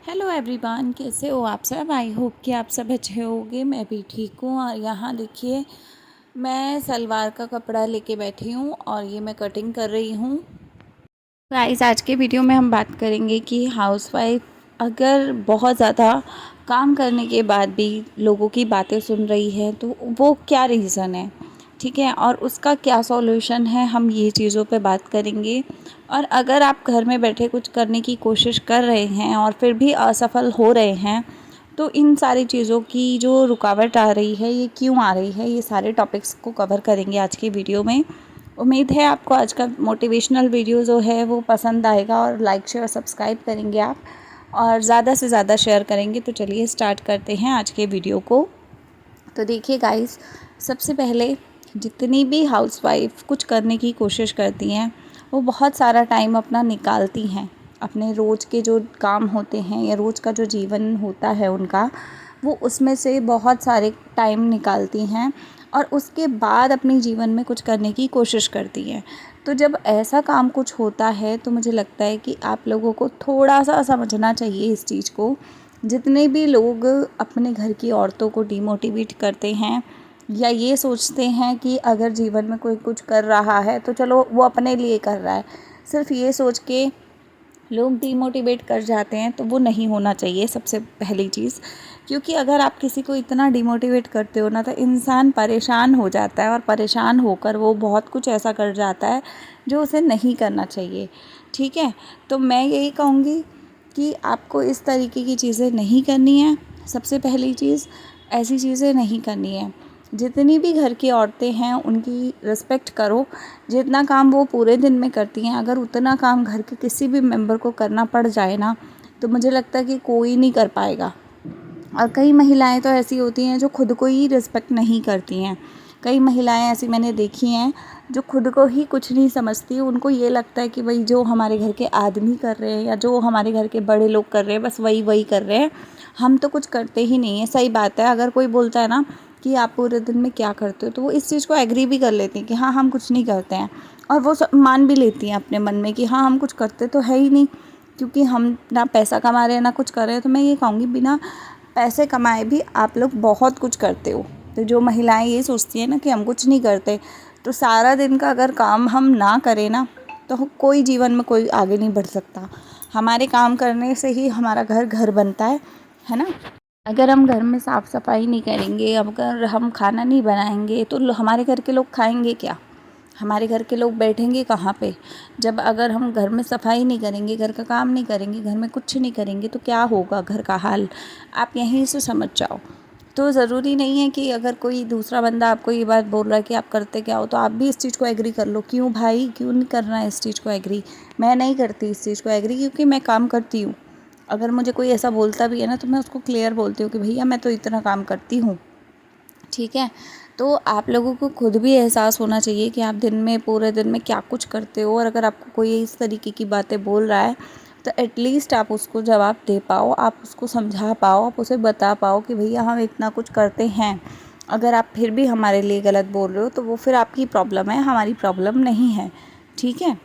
Hello everyone, कैसे हो आप सब। आई होप कि आप सब अच्छे होंगे। मैं भी ठीक हूँ। और यहाँ देखिए, मैं सलवार का कपड़ा लेके बैठी हूँ और ये मैं कटिंग कर रही हूँ। गाइस, आज के वीडियो में हम बात करेंगे कि हाउसवाइफ अगर बहुत ज़्यादा काम करने के बाद भी लोगों की बातें सुन रही है तो वो क्या रीज़न है, ठीक है, और उसका क्या सॉल्यूशन है, हम ये चीज़ों पे बात करेंगे। और अगर आप घर में बैठे कुछ करने की कोशिश कर रहे हैं और फिर भी असफल हो रहे हैं तो इन सारी चीज़ों की जो रुकावट आ रही है ये क्यों आ रही है, ये सारे टॉपिक्स को कवर करेंगे आज की वीडियो में। उम्मीद है आपको आज का मोटिवेशनल वीडियो जो है वो पसंद आएगा और लाइक शेयर सब्सक्राइब करेंगे आप और ज़्यादा से ज़्यादा शेयर करेंगे। तो चलिए स्टार्ट करते हैं आज के वीडियो को। तो देखिए गाइस, सबसे पहले जितनी भी हाउसवाइफ कुछ करने की कोशिश करती हैं वो बहुत सारा टाइम अपना निकालती हैं। अपने रोज़ के जो काम होते हैं या रोज़ का जो जीवन होता है उनका, वो उसमें से बहुत सारे टाइम निकालती हैं और उसके बाद अपने जीवन में कुछ करने की कोशिश करती हैं। तो जब ऐसा काम कुछ होता है तो मुझे लगता है कि आप लोगों को थोड़ा सा समझना चाहिए इस चीज़ को। जितने भी लोग अपने घर की औरतों को डिमोटिवेट करते हैं या ये सोचते हैं कि अगर जीवन में कोई कुछ कर रहा है तो चलो वो अपने लिए कर रहा है, सिर्फ ये सोच के लोग डिमोटिवेट कर जाते हैं, तो वो नहीं होना चाहिए सबसे पहली चीज़। क्योंकि अगर आप किसी को इतना डिमोटिवेट करते हो ना तो इंसान परेशान हो जाता है और परेशान होकर वो बहुत कुछ ऐसा कर जाता है जो उसे नहीं करना चाहिए, ठीक है। तो मैं यही कहूँगी कि आपको इस तरीके की चीज़ें नहीं करनी है। सबसे पहली चीज़, ऐसी चीज़ें नहीं करनी है। जितनी भी घर की औरतें हैं उनकी रिस्पेक्ट करो। जितना काम वो पूरे दिन में करती हैं, अगर उतना काम घर के किसी भी मेंबर को करना पड़ जाए ना तो मुझे लगता है कि कोई नहीं कर पाएगा। और कई महिलाएं तो ऐसी होती हैं जो खुद को ही रिस्पेक्ट नहीं करती हैं। कई महिलाएं ऐसी मैंने देखी हैं जो खुद को ही कुछ नहीं समझती। उनको ये लगता है कि भाई जो हमारे घर के आदमी कर रहे हैं या जो हमारे घर के बड़े लोग कर रहे हैं बस वही वही कर रहे हैं, हम तो कुछ करते ही नहीं है। सही बात है, अगर कोई बोलता है ना कि आप पूरे दिन में क्या करते हो तो वो इस चीज़ को एग्री भी कर लेती हैं कि हाँ हम कुछ नहीं करते हैं। और वो मान भी लेती हैं अपने मन में कि हाँ हम कुछ करते तो है ही नहीं, क्योंकि हम ना पैसा कमा रहे हैं ना कुछ कर रहे हैं। तो मैं ये कहूँगी बिना पैसे कमाए भी आप लोग बहुत कुछ करते हो। तो जो महिलाएं ये सोचती हैं ना कि हम कुछ नहीं करते, तो सारा दिन का अगर काम हम ना करें ना तो कोई जीवन में कोई आगे नहीं बढ़ सकता। हमारे काम करने से ही हमारा घर घर बनता है ना। अगर हम घर में साफ़ सफाई नहीं करेंगे, अगर हम खाना नहीं बनाएंगे तो हमारे घर के लोग खाएंगे क्या, हमारे घर के लोग बैठेंगे कहाँ पे। जब अगर हम घर में सफाई नहीं करेंगे, घर का काम नहीं करेंगे, घर में कुछ नहीं करेंगे तो क्या होगा घर का हाल, आप यहीं से समझ जाओ। तो ज़रूरी नहीं है कि अगर कोई दूसरा बंदा आपको ये बात बोल रहा है कि आप करते क्या हो तो आप भी इस चीज़ को एग्री कर लो। क्यों भाई, क्यों नहीं करना है इस चीज़ को एग्री। मैं नहीं करती इस चीज़ को एग्री क्योंकि मैं काम करती हूँ। अगर मुझे कोई ऐसा बोलता भी है ना तो मैं उसको क्लियर बोलती हूँ कि भैया मैं तो इतना काम करती हूँ, ठीक है। तो आप लोगों को खुद भी एहसास होना चाहिए कि आप दिन में पूरे दिन में क्या कुछ करते हो। और अगर आपको कोई इस तरीके की बातें बोल रहा है तो एटलीस्ट आप उसको जवाब दे पाओ, आप उसको समझा पाओ, आप उसे बता पाओ कि भैया हम इतना कुछ करते हैं। अगर आप फिर भी हमारे लिए गलत बोल रहे हो तो वो फिर आपकी प्रॉब्लम है, हमारी प्रॉब्लम नहीं है, ठीक है।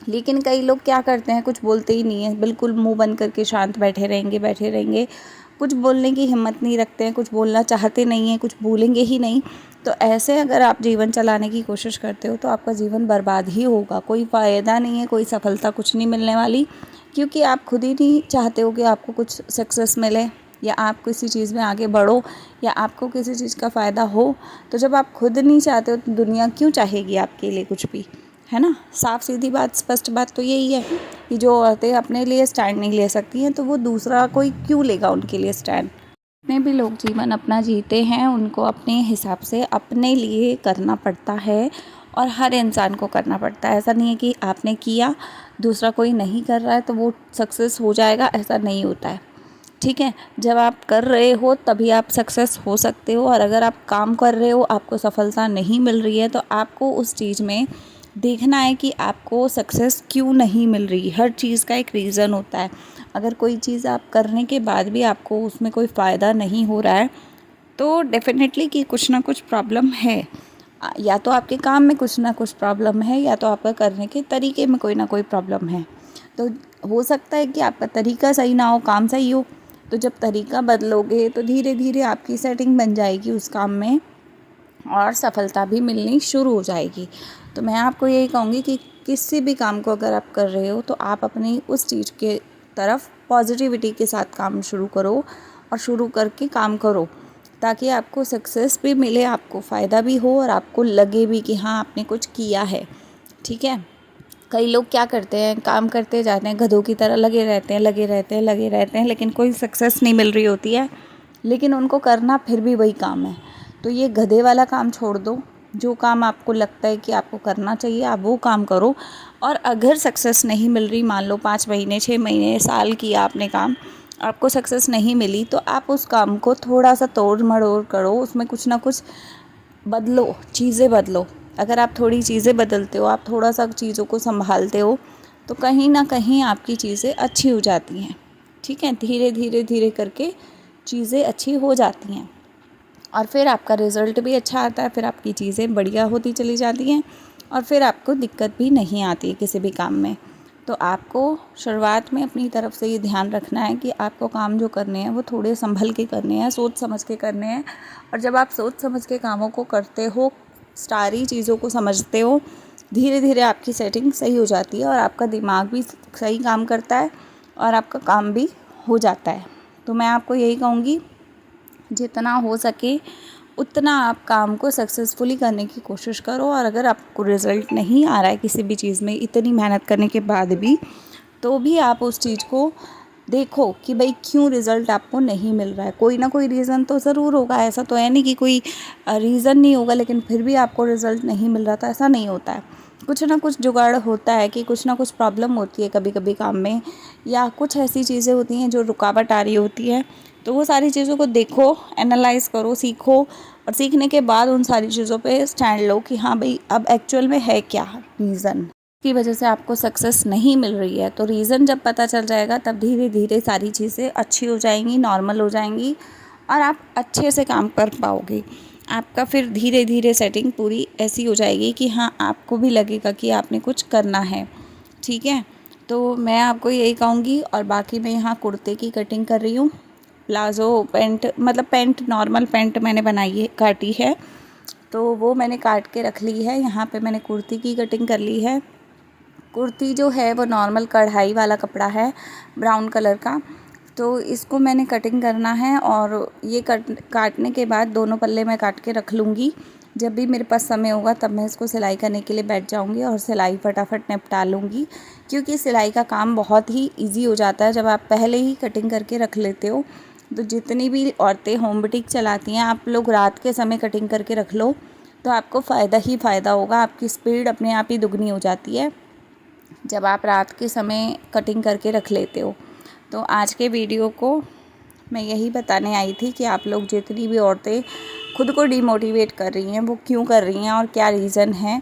लेकिन कई लोग क्या करते हैं, कुछ बोलते ही नहीं है, बिल्कुल मुंह बंद करके शांत बैठे रहेंगे, कुछ बोलने की हिम्मत नहीं रखते हैं, कुछ बोलना चाहते नहीं हैं, कुछ बोलेंगे ही नहीं। तो ऐसे अगर आप जीवन चलाने की कोशिश करते हो तो आपका जीवन बर्बाद ही होगा, कोई फ़ायदा नहीं है, कोई सफलता कुछ नहीं मिलने वाली। क्योंकि आप खुद ही नहीं चाहते हो कि आपको कुछ सक्सेस मिले या आप किसी चीज़ में आगे बढ़ो या आपको किसी चीज़ का फ़ायदा हो। तो जब आप खुद नहीं चाहते हो तो दुनिया क्यों चाहेगी आपके लिए कुछ भी, है ना। साफ सीधी बात, स्पष्ट बात तो यही है कि जो औरतें अपने लिए स्टैंड नहीं ले सकती हैं तो वो दूसरा कोई क्यों लेगा उनके लिए स्टैंड। जितने भी लोग जीवन अपना जीते हैं उनको अपने हिसाब से अपने लिए करना पड़ता है और हर इंसान को करना पड़ता है। ऐसा नहीं है कि आपने किया दूसरा कोई नहीं कर रहा है तो वो सक्सेस हो जाएगा, ऐसा नहीं होता है, ठीक है। जब आप कर रहे हो तभी आप सक्सेस हो सकते हो। और अगर आप काम कर रहे हो, आपको सफलता नहीं मिल रही है तो आपको उस चीज़ में देखना है कि आपको सक्सेस क्यों नहीं मिल रही। हर चीज़ का एक रीज़न होता है। अगर कोई चीज़ आप करने के बाद भी आपको उसमें कोई फ़ायदा नहीं हो रहा है तो डेफ़िनेटली कि कुछ ना कुछ प्रॉब्लम है। या तो आपके काम में कुछ ना कुछ प्रॉब्लम है या तो आपका करने के तरीके में कोई ना कोई प्रॉब्लम है। तो हो सकता है कि आपका तरीका सही ना हो, काम सही हो, तो जब तरीका बदलोगे तो धीरे धीरे आपकी सेटिंग बन जाएगी उस काम में और सफलता भी मिलनी शुरू हो जाएगी। तो मैं आपको यही कहूँगी कि किसी भी काम को अगर आप कर रहे हो तो आप अपनी उस चीज़ के तरफ पॉजिटिविटी के साथ काम शुरू करो और शुरू करके काम करो, ताकि आपको सक्सेस भी मिले, आपको फ़ायदा भी हो और आपको लगे भी कि हाँ आपने कुछ किया है। ठीक है। कई लोग क्या करते हैं, काम करते जाते हैं, गधों की तरह लगे रहते हैं, लेकिन कोई सक्सेस नहीं मिल रही होती है, लेकिन उनको करना फिर भी वही काम है। तो ये गधे वाला काम छोड़ दो, जो काम आपको लगता है कि आपको करना चाहिए आप वो काम करो। और अगर सक्सेस नहीं मिल रही, मान लो 5 महीने 6 महीने साल किया आपने काम, आपको सक्सेस नहीं मिली, तो आप उस काम को थोड़ा सा तोड़ मड़ोड़ करो, उसमें कुछ ना कुछ बदलो, चीज़ें बदलो। अगर आप थोड़ी चीज़ें बदलते हो, आप थोड़ा सा चीज़ों को संभालते हो, तो कहीं ना कहीं आपकी चीज़ें अच्छी हो जाती हैं। ठीक है। धीरे धीरे धीरे करके चीज़ें अच्छी हो जाती हैं और फिर आपका रिज़ल्ट भी अच्छा आता है, फिर आपकी चीज़ें बढ़िया होती चली जाती हैं और फिर आपको दिक्कत भी नहीं आती है किसी भी काम में। तो आपको शुरुआत में अपनी तरफ से ये ध्यान रखना है कि आपको काम जो करने हैं वो थोड़े संभल के करने हैं, सोच समझ के करने हैं। और जब आप सोच समझ के कामों को करते हो, सारी चीज़ों को समझते हो, धीरे धीरे आपकी सेटिंग सही हो जाती है और आपका दिमाग भी सही काम करता है और आपका काम भी हो जाता है। तो मैं आपको यही कहूँगी, जितना हो सके उतना आप काम को सक्सेसफुली करने की कोशिश करो। और अगर आपको रिज़ल्ट नहीं आ रहा है किसी भी चीज़ में, इतनी मेहनत करने के बाद भी, तो भी आप उस चीज़ को देखो कि भाई क्यों रिज़ल्ट आपको नहीं मिल रहा है। कोई ना कोई रीज़न तो ज़रूर होगा, ऐसा तो है नहीं कि कोई रीज़न नहीं होगा लेकिन फिर भी आपको रिज़ल्ट नहीं मिल रहा था, ऐसा नहीं होता है। कुछ ना कुछ जुगाड़ होता है कि कुछ ना कुछ प्रॉब्लम होती है कभी कभी काम में, या कुछ ऐसी चीज़ें होती हैं जो रुकावट आ रही होती है। तो वो सारी चीज़ों को देखो, एनालाइज़ करो, सीखो और सीखने के बाद उन सारी चीज़ों पे स्टैंड लो कि हाँ भाई अब एक्चुअल में है क्या रीज़न की वजह से आपको सक्सेस नहीं मिल रही है। तो रीज़न जब पता चल जाएगा तब धीरे धीरे सारी चीज़ें अच्छी हो जाएंगी, नॉर्मल हो जाएंगी और आप अच्छे से काम कर पाओगे। आपका फिर धीरे धीरे सेटिंग पूरी ऐसी हो जाएगी कि हाँ आपको भी लगेगा कि आपने कुछ करना है। ठीक है। तो मैं आपको यही कहूँगी। और बाकी मैं यहाँ कुर्ते की कटिंग कर रही हूँ, प्लाज़ो पैंट, मतलब पैंट, नॉर्मल पैंट मैंने बनाई है, काटी है, तो वो मैंने काट के रख ली है। यहाँ पे मैंने कुर्ती की कटिंग कर ली है। कुर्ती जो है वो नॉर्मल कढ़ाई वाला कपड़ा है, ब्राउन कलर का। तो इसको मैंने कटिंग करना है और ये काटने के बाद दोनों पल्ले मैं काट के रख लूँगी। जब भी मेरे पास समय होगा तब मैं इसको सिलाई करने के लिए बैठ जाऊँगी और सिलाई फटाफट निपटा लूँगी, क्योंकि सिलाई का काम बहुत ही ईजी हो जाता है जब आप पहले ही कटिंग करके रख लेते हो। तो जितनी भी औरतें होम बुटीक चलाती हैं, आप लोग रात के समय कटिंग करके रख लो तो आपको फ़ायदा ही फ़ायदा होगा। आपकी स्पीड अपने आप ही दुगनी हो जाती है जब आप रात के समय कटिंग करके रख लेते हो। तो आज के वीडियो को मैं यही बताने आई थी कि आप लोग, जितनी भी औरतें खुद को डिमोटिवेट कर रही हैं, वो क्यों कर रही हैं और क्या रीज़न है,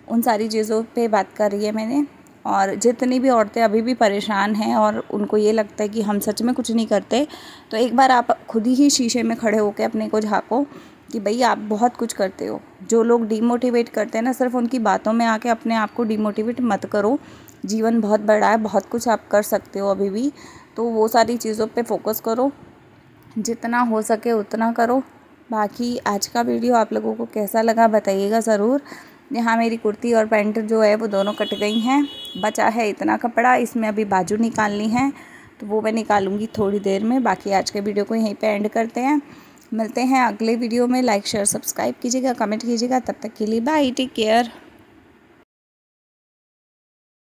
उन सारी चीज़ों पे बात कर रही है मैंने। और जितनी भी औरतें अभी भी परेशान हैं और उनको ये लगता है कि हम सच में कुछ नहीं करते, तो एक बार आप खुद ही शीशे में खड़े होकर अपने को झाँको कि भाई आप बहुत कुछ करते हो। जो लोग डिमोटिवेट करते हैं ना, सिर्फ उनकी बातों में आके अपने आप को डिमोटिवेट मत करो। जीवन बहुत बड़ा है, बहुत कुछ आप कर सकते हो अभी भी। तो वो सारी चीज़ों पे फोकस करो, जितना हो सके उतना करो। बाकी आज का वीडियो आप लोगों को कैसा लगा बताइएगा ज़रूर। यहाँ मेरी कुर्ती और पैंट जो है वो दोनों कट गई हैं, बचा है इतना कपड़ा, इसमें अभी बाजू निकालनी है, तो वो मैं निकालूंगी थोड़ी देर में। बाकी आज के वीडियो को यहीं पे एंड करते हैं, मिलते हैं अगले वीडियो में। लाइक शेयर सब्सक्राइब कीजिएगा, कमेंट कीजिएगा। तब तक के लिए बाय, टेक केयर।